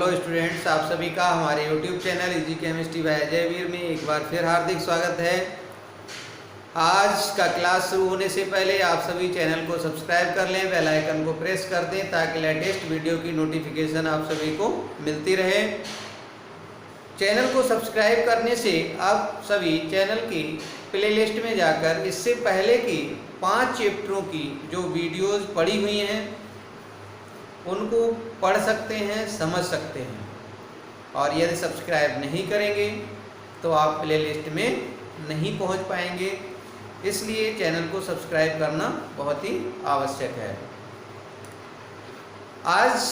Hello students, आप सभी का हमारे YouTube channel easy chemistry bye Ajayveer में एक बार फिर हार्दिक स्वागत है। आज का क्लास शुरू होने से पहले आप सभी चैनल को सब्सक्राइब कर लें, बेल आइकन को प्रेस कर दें ताकि लेटेस्ट वीडियो की नोटिफिकेशन आप सभी को मिलती रहे। चैनल को सब्सक्राइब करने से आप सभी चैनल की प्लेलिस्ट में जाकर इससे पहले की 5 चैप्टरों की जो वीडियोज़ पड़ी हुई हैं उनको पढ़ सकते हैं, समझ सकते हैं। और यदि सब्सक्राइब नहीं करेंगे तो आप प्लेलिस्ट में नहीं पहुंच पाएंगे, इसलिए चैनल को सब्सक्राइब करना बहुत ही आवश्यक है। आज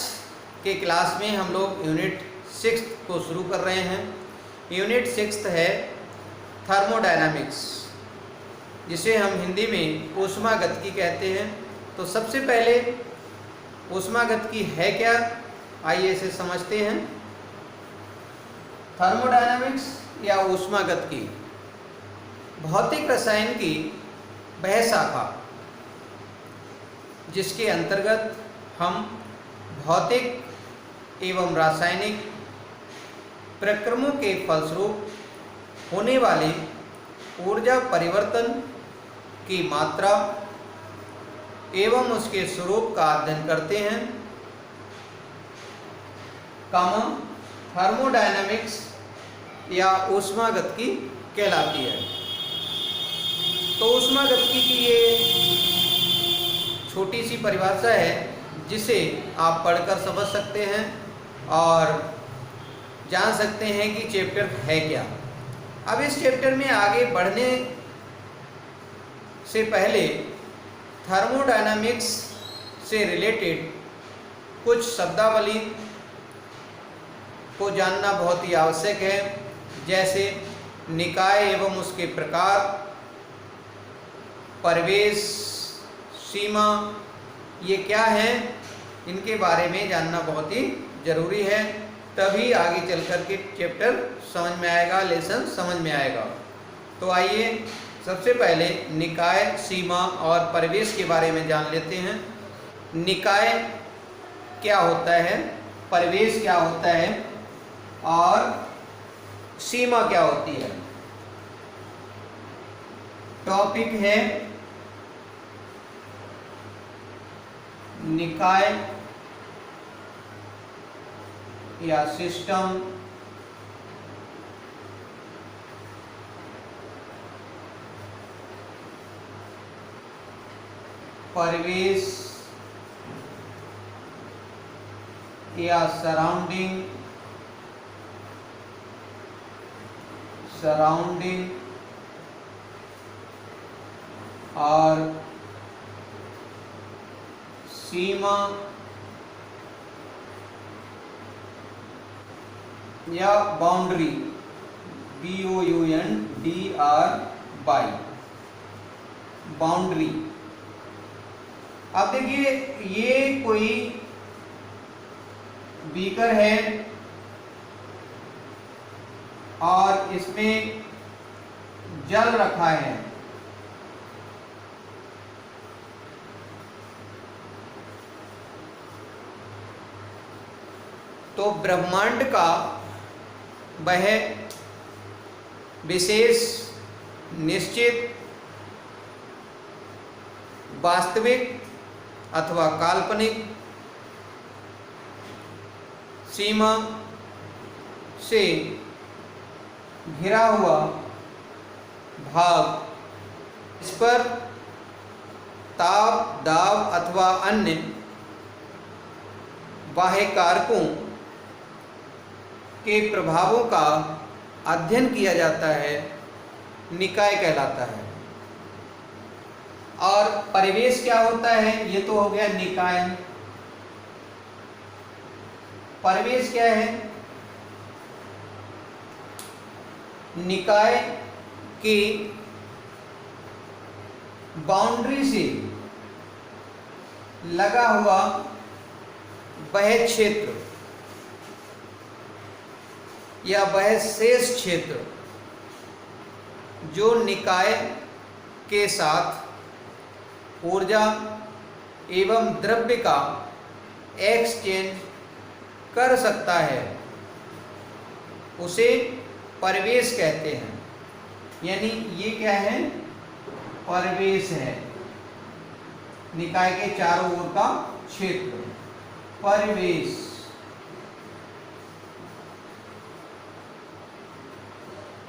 के क्लास में हम लोग यूनिट 6 को शुरू कर रहे हैं। यूनिट 6 है थर्मोडायनामिक्स, जिसे हम हिंदी में ऊष्मागतिकी कहते हैं। तो सबसे पहले ऊष्मागतिकी है क्या, आइए इसे समझते हैं। थर्मोडायनामिक्स या ऊष्मागतिकी भौतिक रसायन की वह शाखा जिसके अंतर्गत हम भौतिक एवं रासायनिक प्रक्रमों के फलस्वरूप होने वाले ऊर्जा परिवर्तन की मात्रा एवं उसके स्वरूप का अध्ययन करते हैं। थर्मोडायनामिक्स या ऊष्मागतिकी कहलाती है। तो ऊष्मागतिकी की ये छोटी सी परिभाषा है जिसे आप पढ़कर समझ सकते हैं और जान सकते हैं कि चैप्टर है क्या। अब इस चैप्टर में आगे बढ़ने से पहले थर्मोडायनामिक्स से रिलेटेड कुछ शब्दावली को जानना बहुत ही आवश्यक है, जैसे निकाय एवं उसके प्रकार, परिवेश, सीमा, ये क्या हैं, इनके बारे में जानना बहुत ही ज़रूरी है। तभी आगे चल कर के चैप्टर समझ में आएगा, लेसन समझ में आएगा। तो आइए सबसे पहले निकाय, सीमा और परिवेश के बारे में जान लेते हैं। निकाय क्या होता है, परिवेश क्या होता है और सीमा क्या होती है। टॉपिक है निकाय या सिस्टम, परिवेश या सराउंडिंग और सीमा या बाउंड्री, BOUNDRY, बाउंड्री। अब देखिए, ये कोई बीकर है और इसमें जल रखा है। तो ब्रह्मांड का वह विशेष, निश्चित, वास्तविक अथवा काल्पनिक सीमा से घिरा हुआ भाग, इस पर ताप, दाब अथवा अन्य बाह्य कारकों के प्रभावों का अध्ययन किया जाता है, निकाय कहलाता है। और परिवेश क्या होता है, ये तो हो गया निकाय। परिवेश क्या है, निकाय की बाउंड्री से लगा हुआ वह क्षेत्र या वह शेष क्षेत्र जो निकाय के साथ ऊर्जा एवं द्रव्य का एक्सचेंज कर सकता है उसे परिवेश कहते हैं। यानी ये क्या है, परिवेश है, निकाय के चारों ओर का क्षेत्र, परिवेश।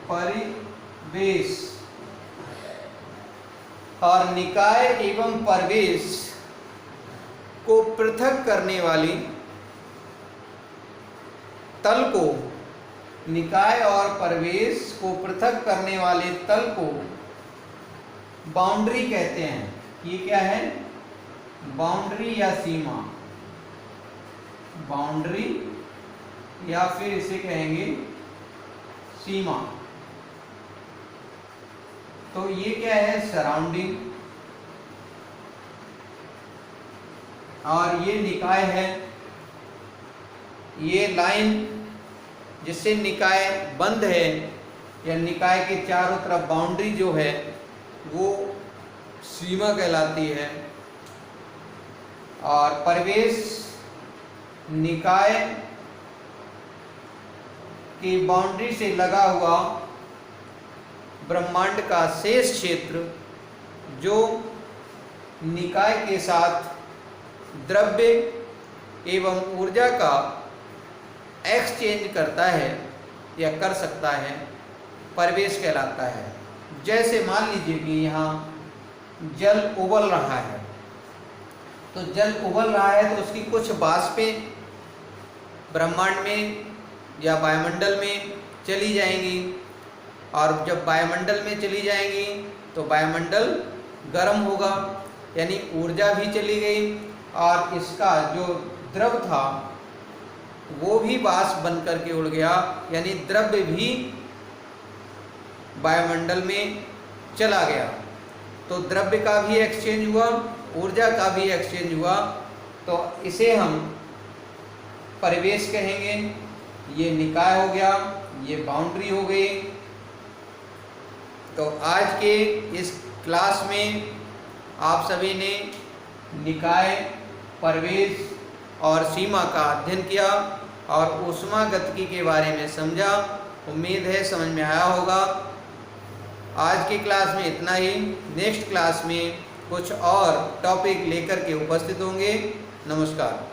परिवेश और निकाय एवं परिवेश को पृथक करने वाली तल को, निकाय और परिवेश को पृथक करने वाले तल को बाउंड्री कहते हैं। ये क्या है, बाउंड्री या सीमा, बाउंड्री या फिर इसे कहेंगे सीमा। तो ये क्या है, सराउंडिंग, और ये निकाय है। ये लाइन जिससे निकाय बंद है या निकाय के चारों तरफ बाउंड्री जो है वो सीमा कहलाती है। और परिवेश निकाय की बाउंड्री से लगा हुआ ब्रह्मांड का शेष क्षेत्र जो निकाय के साथ द्रव्य एवं ऊर्जा का एक्सचेंज करता है या कर सकता है, परिवेश कहलाता है। जैसे मान लीजिए कि यहाँ जल उबल रहा है, तो जल उबल रहा है तो उसकी कुछ वाष्पें ब्रह्मांड में या वायुमंडल में चली जाएंगी, और जब वायुमंडल में चली जाएंगी तो वायुमंडल गर्म होगा, यानी ऊर्जा भी चली गई, और इसका जो द्रव था वो भी वाष्प बन करके उड़ गया, यानी द्रव्य भी वायुमंडल में चला गया। तो द्रव्य का भी एक्सचेंज हुआ, ऊर्जा का भी एक्सचेंज हुआ, तो इसे हम परिवेश कहेंगे। ये निकाय हो गया, ये बाउंड्री हो गई। तो आज के इस क्लास में आप सभी ने निकाय, परिवेश और सीमा का अध्ययन किया और ऊष्मागतिकी के बारे में समझा। उम्मीद है समझ में आया होगा। आज की क्लास में इतना ही। नेक्स्ट क्लास में कुछ और टॉपिक लेकर के उपस्थित होंगे। नमस्कार।